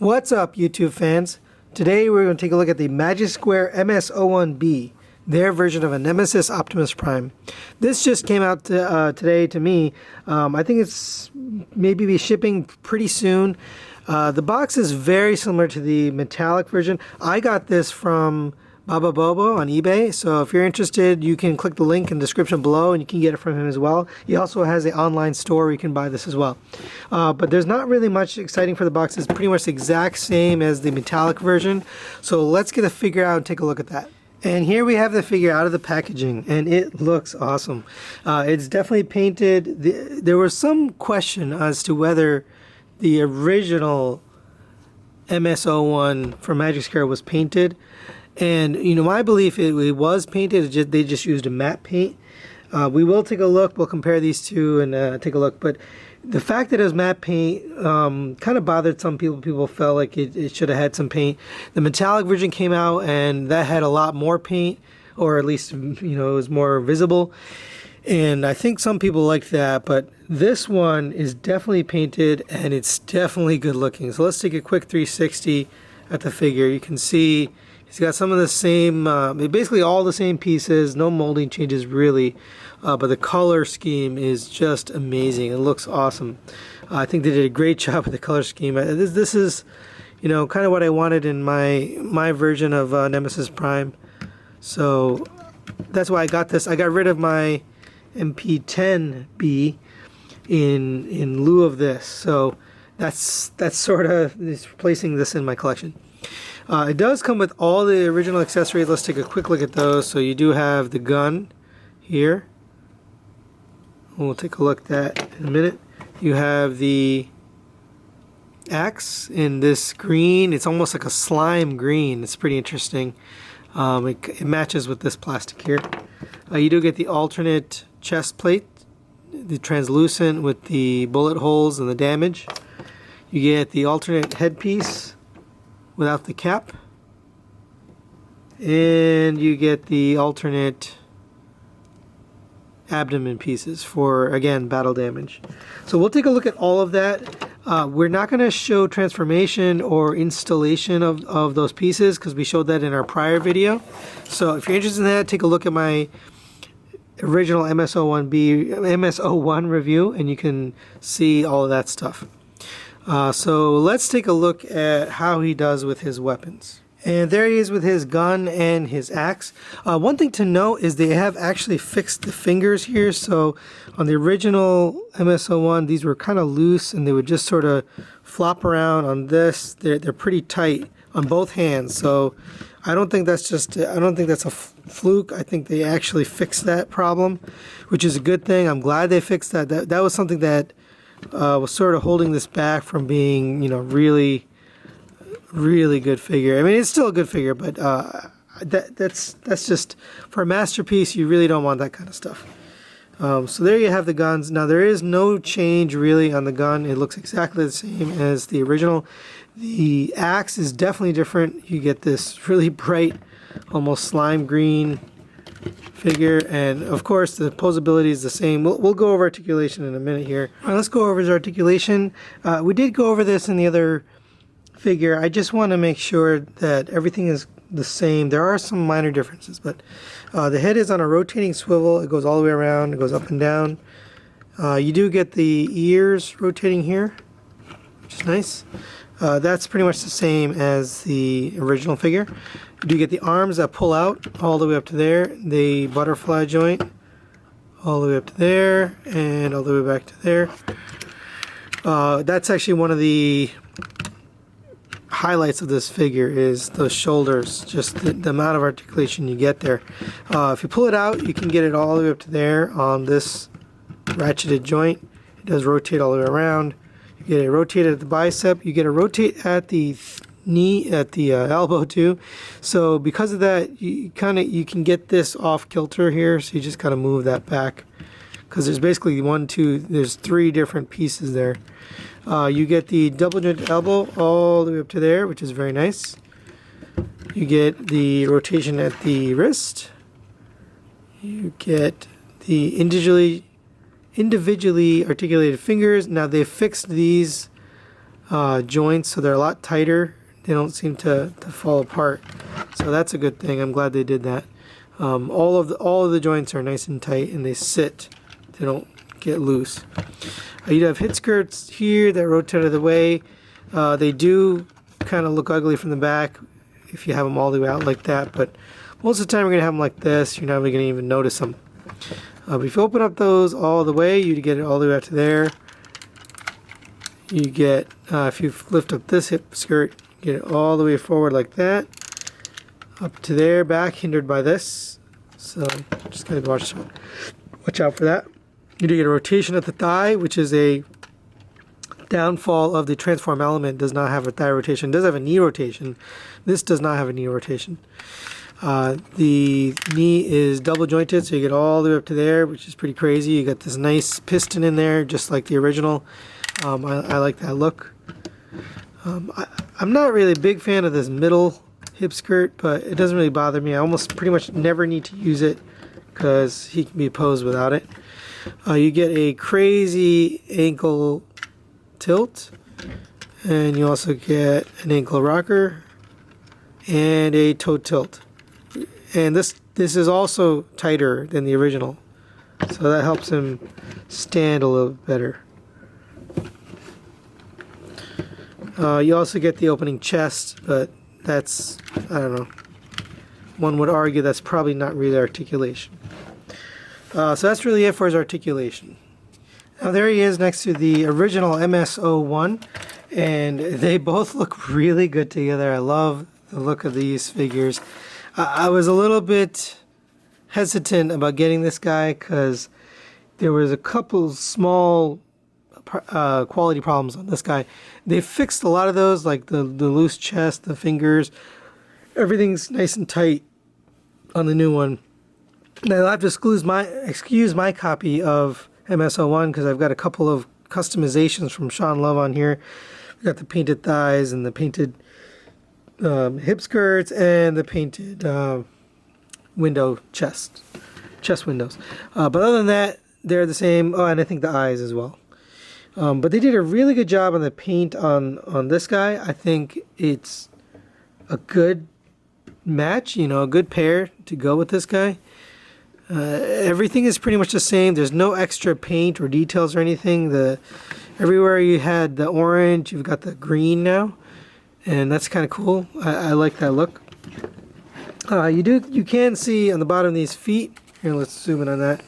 What's up, YouTube fans? Today we're going to take a look at the Magic Square MS-01B, their version of a Nemesis Optimus Prime. This just came out today to me. I think it's maybe be shipping pretty soon. The box is very similar to the metallic version. I got this from Baba Bobo on eBay, so if you're interested, you can click the link in the description below and you can get it from him as well. He also has an online store where you can buy this as well. But there's not really much exciting for the box. It's pretty much the exact same as the metallic version. So let's get a figure out and take a look at that. And here we have the figure out of the packaging, and it looks awesome. It's definitely painted. There was some question as to whether the original MS-01 from Magic Square was painted. And, you know, my belief, it was painted. They just used a matte paint. We will take a look. We'll compare these two and take a look. But the fact that it was matte paint kind of bothered some people. People felt like it should have had some paint. The metallic version came out, and that had a lot more paint, or at least, you know, it was more visible. And I think some people liked that. But this one is definitely painted, and it's definitely good looking. So let's take a quick 360 at the figure. You can see he's got some of the same, basically all the same pieces, no molding changes really, but the color scheme is just amazing. It looks awesome. I think they did a great job with the color scheme. This is, you know, kind of what I wanted in my version of Nemesis Prime. So that's why I got this. I got rid of my MP10B in lieu of this. So that's sort of replacing this in my collection. It does come with all the original accessories. Let's take a quick look at those. So you do have the gun here. We'll take a look at that in a minute. You have the axe in this green. It's almost like a slime green. It's pretty interesting. It matches with this plastic here. You do get the alternate chest plate, the translucent with the bullet holes and the damage. You get the alternate headpiece without the cap, and you get the alternate abdomen pieces for, again, battle damage. So we'll take a look at all of that. We're not going to show transformation or installation of those pieces because we showed that in our prior video. So if you're interested in that, take a look at my original MS-01 review and you can see all of that stuff. So let's take a look at how he does with his weapons. And there he is with his gun and his axe. One thing to note is they have actually fixed the fingers here. So on the original MS-01, these were kind of loose and they would just sort of flop around. On this, they're pretty tight on both hands. So I don't think that's a fluke. I think they actually fixed that problem, which is a good thing. I'm glad they fixed that. That was something that was sort of holding this back from being, you know, really good figure. I mean, it's still a good figure, but that's just, for a masterpiece, you really don't want that kind of stuff. So there you have the guns. Now there is no change really on the gun. It looks exactly the same as the original. The axe is definitely different. You get this really bright, almost slime green figure, and of course the posability is the same. We'll go over articulation in a minute here. All right, let's go over his articulation. We did go over this in the other figure. I just want to make sure that everything is the same. There are some minor differences, but the head is on a rotating swivel. It goes all the way around. It goes up and down. You do get the ears rotating here, which is nice. That's pretty much the same as the original figure. You do get the arms that pull out all the way up to there, the butterfly joint all the way up to there, and all the way back to there. That's actually one of the highlights of this figure is those shoulders, just the amount of articulation you get there. If you pull it out, you can get it all the way up to there on this ratcheted joint. It does rotate all the way around. You get it rotated at the bicep. You get it rotate at the knee, at the elbow too. So because of that, you can get this off kilter here. So you just kind of move that back because there's basically there's three different pieces there. You get the double joint elbow all the way up to there, which is very nice. You get the rotation at the wrist. You get the individually articulated fingers. Now they've fixed these joints, so they're a lot tighter. They don't seem to fall apart. So that's a good thing. I'm glad they did that. All of the joints are nice and tight, and they sit. They don't get loose. You have hit skirts here that rotate out of the way. They do kind of look ugly from the back if you have them all the way out like that, but most of the time you're going to have them like this. You're not really going to even notice them. But if you open up those all the way, you get it all the way out to there. You get, if you lift up this hip skirt, get it all the way forward like that. Up to there, back, hindered by this. So just gotta watch out for that. You do get a rotation at the thigh, which is a downfall of the transform element. Does not have a thigh rotation. It does have a knee rotation. This does not have a knee rotation. The knee is double jointed, so you get all the way up to there, which is pretty crazy. You got this nice piston in there, just like the original. I like that look. I'm not really a big fan of this middle hip skirt, but it doesn't really bother me. I almost pretty much never need to use it because he can be posed without it. You get a crazy ankle tilt, and you also get an ankle rocker and a toe tilt. And this is also tighter than the original, so that helps him stand a little better. You also get the opening chest, but that's, I don't know, one would argue that's probably not really articulation. So that's really it for his articulation. Now there he is next to the original MS-01, and they both look really good together. I love the look of these figures. I was a little bit hesitant about getting this guy because there was a couple small quality problems on this guy. They fixed a lot of those, like the loose chest, the fingers. Everything's nice and tight on the new one. Now I'll have to excuse my copy of MS-01 because I've got a couple of customizations from Sean Love on here. We got the painted thighs and the painted hip skirts and the painted chest windows. But other than that, they're the same. Oh, and I think the eyes as well. But they did a really good job on the paint on this guy. I think it's a good match, a good pair to go with this guy. Everything is pretty much the same. There's no extra paint or details or anything. Everywhere you had the orange, you've got the green now, and that's kind of cool. I like that look. You can see on the bottom of these feet. Here, let's zoom in on that.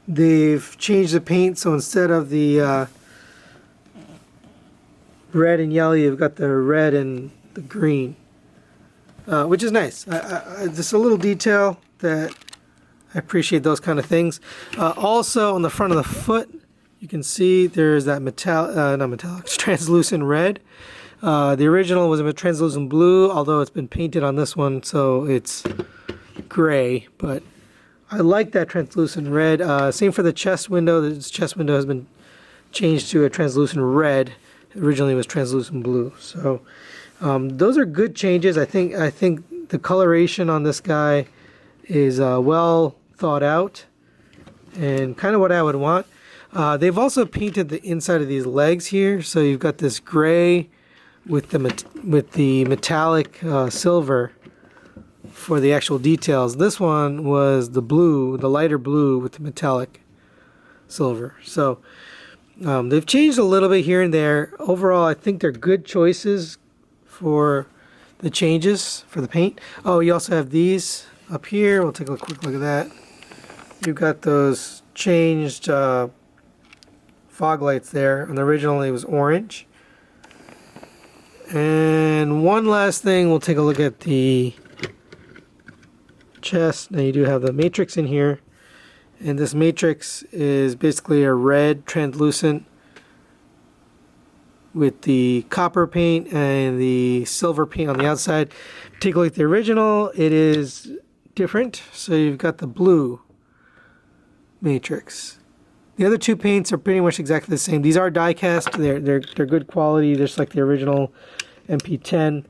They've changed the paint, so instead of the red and yellow, you've got the red and the green, which is nice. Just a little detail that I appreciate, those kind of things. Also on the front of the foot, you can see there's that translucent red. The original was a translucent blue, although it's been painted on this one, so it's gray, but I like that translucent red. Same for the chest window. This chest window has been changed to a translucent red. Originally it was translucent blue. So those are good changes. I think the coloration on this guy is well thought out and kind of what I would want. They've also painted the inside of these legs here, so you've got this gray with the metallic silver for the actual details. This one was the blue, the lighter blue with the metallic silver. So they've changed a little bit here and there. Overall, I think they're good choices for the changes for the paint. Oh, you also have these up here. We'll take a quick look at that. You've got those changed fog lights there, and originally it was orange. And one last thing, we'll take a look at the chest. Now you do have the matrix in here, and this matrix is basically a red translucent with the copper paint and the silver paint on the outside. Take a look at the original, it is different. So you've got the blue matrix. The other two paints are pretty much exactly the same. These are die cast. They're good quality, just like the original MP10.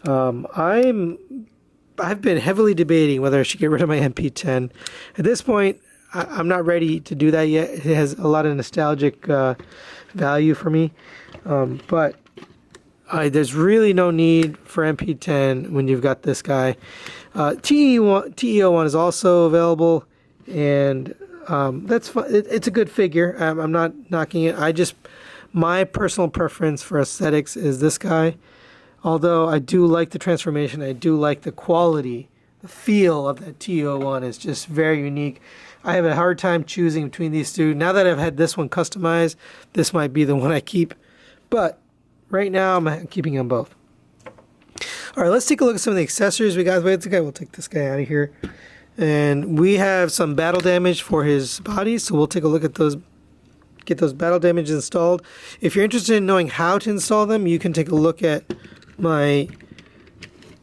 I've been heavily debating whether I should get rid of my MP10. At this point, I'm not ready to do that yet. It has a lot of nostalgic value for me. But There's really no need for MP10 when you've got this guy. TE01 is also available, and that's fun. It's a good figure. I'm not knocking it. My personal preference for aesthetics is this guy. Although I do like the transformation, I do like the quality, the feel of that TE01 is just very unique. I have a hard time choosing between these two. Now that I've had this one customized, this might be the one I keep. But right now, I'm keeping them both. All right, let's take a look at some of the accessories we got. We'll take this guy out of here. And we have some battle damage for his body, so we'll take a look at those, get those battle damage installed. If you're interested in knowing how to install them, you can take a look at my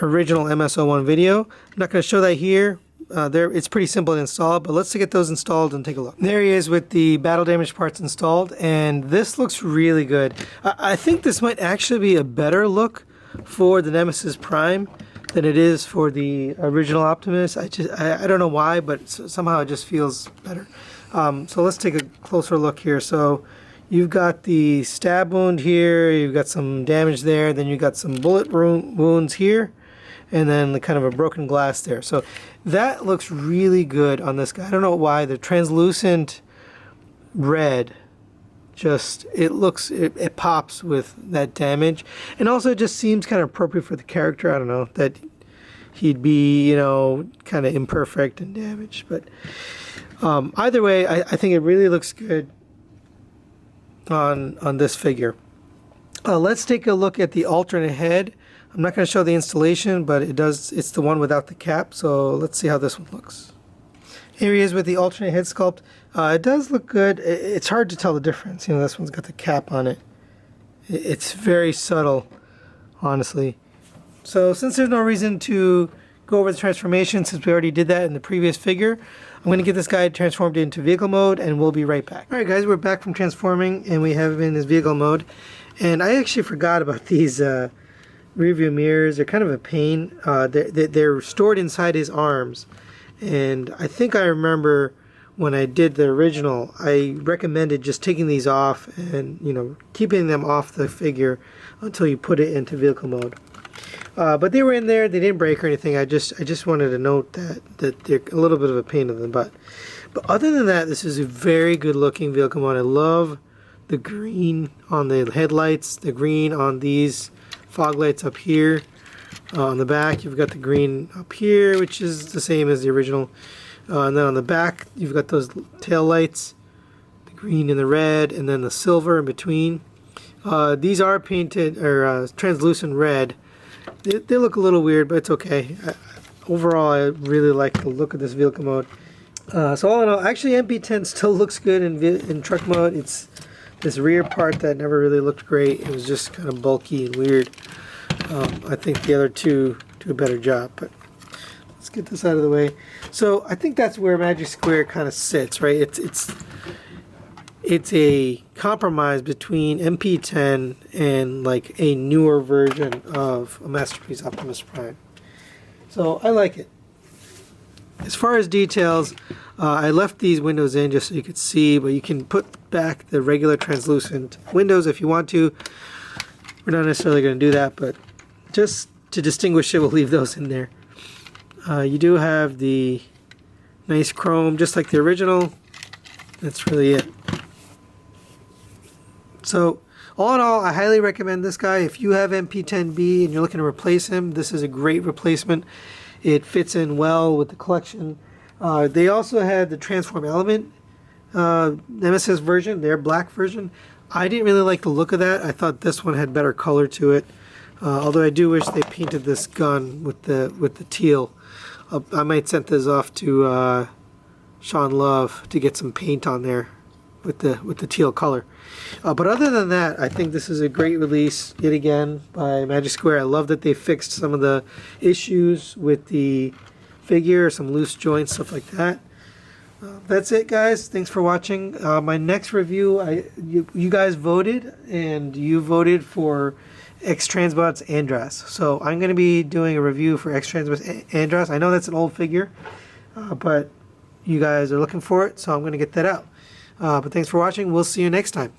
original MS-01 video. I'm not going to show that here. It's pretty simple to install, but let's get those installed and take a look. There he is with the battle damage parts installed, and this looks really good. I think this might actually be a better look for the Nemesis Prime than it is for the original Optimus. I don't know why, but somehow it just feels better. So let's take a closer look here. So you've got the stab wound here, you've got some damage there, then you've got some bullet wounds here, and then the kind of a broken glass there. So that looks really good on this guy. I don't know why. The translucent red, just, it pops with that damage. And also it just seems kind of appropriate for the character. I don't know, that he'd be, you know, kind of imperfect and damaged. But either way, I think it really looks good on this figure. Let's take a look at the alternate head. I'm not going to show the installation, but it's the one without the cap, so let's see how this one looks. Here he is with the alternate head sculpt. It does look good. It's hard to tell the difference. You know, this one's got the cap on it. It's very subtle, honestly. So since there's no reason to go over the transformation, since we already did that in the previous figure, I'm going to get this guy transformed into vehicle mode, and we'll be right back. Alright guys, we're back from transforming, and we have him in his vehicle mode. And I actually forgot about these rear view mirrors. They're kind of a pain. They're stored inside his arms, and I think I remember when I did the original, I recommended just taking these off and, you know, keeping them off the figure until you put it into vehicle mode. But they were in there. They didn't break or anything. I just wanted to note that they're a little bit of a pain in the butt. But other than that, this is a very good looking vehicle mode. I love the green on the headlights, the green on these fog lights up here. On the back, you've got the green up here, which is the same as the original. And then on the back, you've got those tail lights, the green and the red, and then the silver in between. These are painted or translucent red. They look a little weird, but it's okay. Overall, I really like the look of this vehicle mode. So all in all, actually MP10 still looks good in truck mode. It's this rear part that never really looked great. It was just kind of bulky and weird. I think the other two do a better job, but let's get this out of the way. So I think that's where Magic Square kind of sits, right? It's a compromise between MP10 and like a newer version of a Masterpiece Optimus Prime. So I like it. As far as details, I left these windows in just so you could see, but you can put back the regular translucent windows if you want to. We're not necessarily going to do that, but just to distinguish it, we'll leave those in there. You do have the nice chrome, just like the original. That's really it. So, all in all, I highly recommend this guy. If you have MP10B and you're looking to replace him, this is a great replacement. It fits in well with the collection. They also had the Transform Element Nemesis version, their black version. I didn't really like the look of that. I thought this one had better color to it. Although I do wish they painted this gun with the teal. I might send this off to Sean Love to get some paint on there with the teal color. But other than that, I think this is a great release yet again by Magic Square. I love that they fixed some of the issues with the figure, some loose joints, stuff like that. That's it, guys. Thanks for watching. My next review, you guys voted, and you voted for X-Transbot's Andros. So I'm going to be doing a review for X-Transbot's Andros. I know that's an old figure, but you guys are looking for it, so I'm going to get that out. But thanks for watching. We'll see you next time.